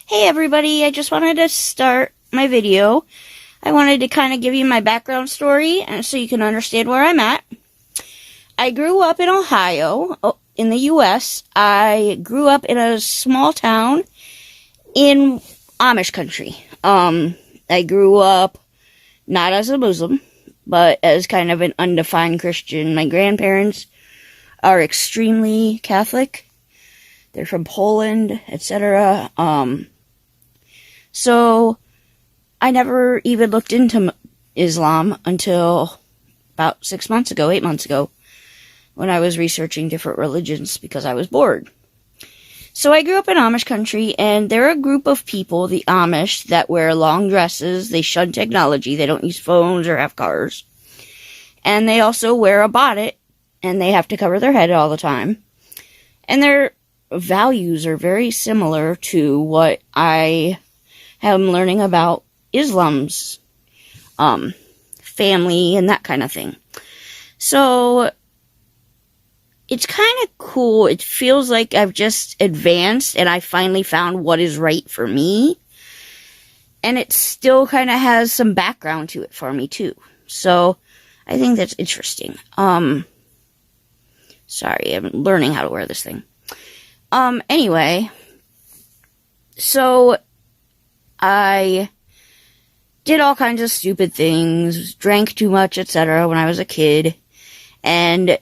Hey everybody, I just wanted to start my video. I wanted to kind of give you my background story and so you can understand where I'm at. I grew up in Ohio, in the U.S. I grew up in a small town in Amish country. I grew up not as a Muslim, but as kind of an undefined Christian. My grandparents are extremely Catholic. They're from Poland, etc. So I never even looked into Islam until about 8 months ago, when I was researching different religions because I was bored. So I grew up in Amish country, and they're a group of people, the Amish, that wear long dresses. They shun technology. They don't use phones or have cars. And they also wear a bonnet, and they have to cover their head all the time. And their values are very similar to what I am learning about Islam's family and that kind of thing. So it's kind of cool. It feels like I've just advanced and I finally found what is right for me. And it still kind of has some background to it for me too. So I think that's interesting. Sorry, I'm learning how to wear this thing. Anyway, so I did all kinds of stupid things, drank too much, etc. when I was a kid, and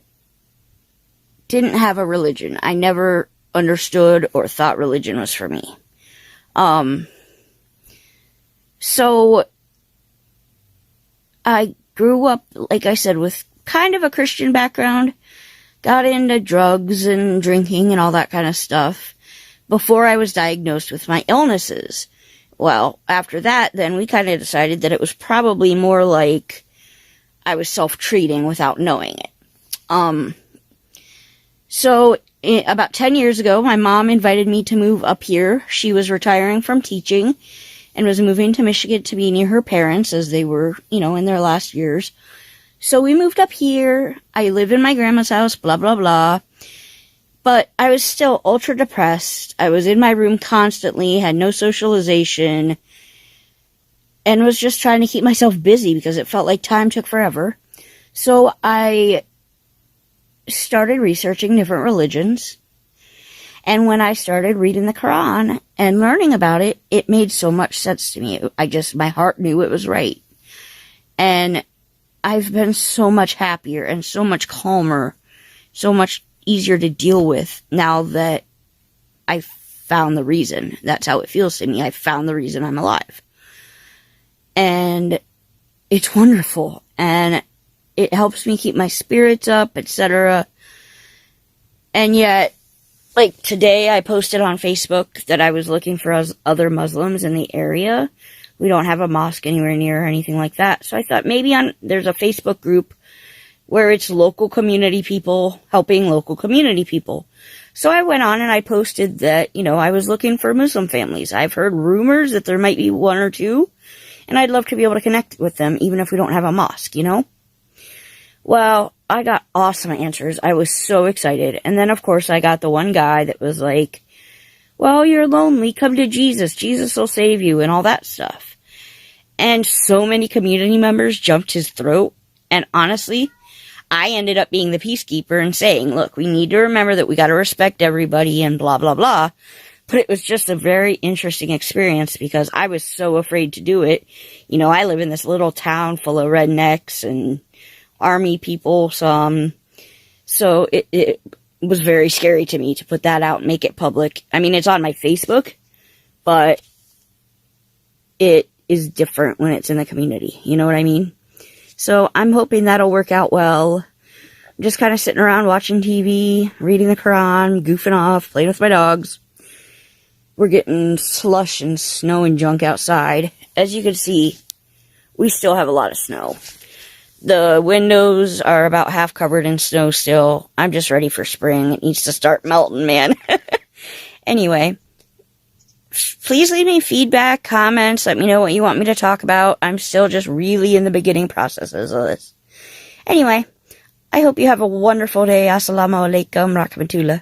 didn't have a religion. I never understood or thought religion was for me. So I grew up, like I said, with kind of a Christian background, got into drugs and drinking and all that kind of stuff before I was diagnosed with my illnesses. Well, after that, then we kind of decided that it was probably more like I was self-treating without knowing it. So about 10 years ago, my mom invited me to move up here. She was retiring from teaching and was moving to Michigan to be near her parents as they were, in their last years. So we moved up here. I live in my grandma's house, blah, blah, blah. But I was still ultra depressed. I was in my room constantly, had no socialization, and was just trying to keep myself busy because it felt like time took forever. So I started researching different religions. And when I started reading the Quran and learning about it, it made so much sense to me. My heart knew it was right. And I've been so much happier and so much calmer, so much easier to deal with now that I found the reason. That's how it feels to me. I found the reason I'm alive. And it's wonderful. And it helps me keep my spirits up, etc. And yet, like today, I posted on Facebook that I was looking for other Muslims in the area. We don't have a mosque anywhere near or anything like that. So I thought maybe there's a Facebook group where it's local community people helping local community people. So I went on and I posted that, I was looking for Muslim families. I've heard rumors that there might be one or two, and I'd love to be able to connect with them, even if we don't have a mosque, Well, I got awesome answers. I was so excited. And then, of course, I got the one guy that was like, well, you're lonely, come to Jesus. Jesus will save you, and all that stuff. And so many community members jumped his throat, and honestly, I ended up being the peacekeeper and saying, look, we need to remember that we got to respect everybody and blah, blah, blah. But it was just a very interesting experience because I was so afraid to do it. I live in this little town full of rednecks and army people, some. So it was very scary to me to put that out and make it public. I mean, it's on my Facebook, but it is different when it's in the community. You know what I mean? So I'm hoping that'll work out well. I'm just kind of sitting around watching TV, reading the Quran, goofing off, playing with my dogs. We're getting slush and snow and junk outside. As you can see, we still have a lot of snow. The windows are about half covered in snow still. I'm just ready for spring. It needs to start melting, man. Anyway, please leave me feedback, comments, let me know what you want me to talk about. I'm still just really in the beginning processes of this. Anyway, I hope you have a wonderful day. Assalamu alaikum rahmatullah.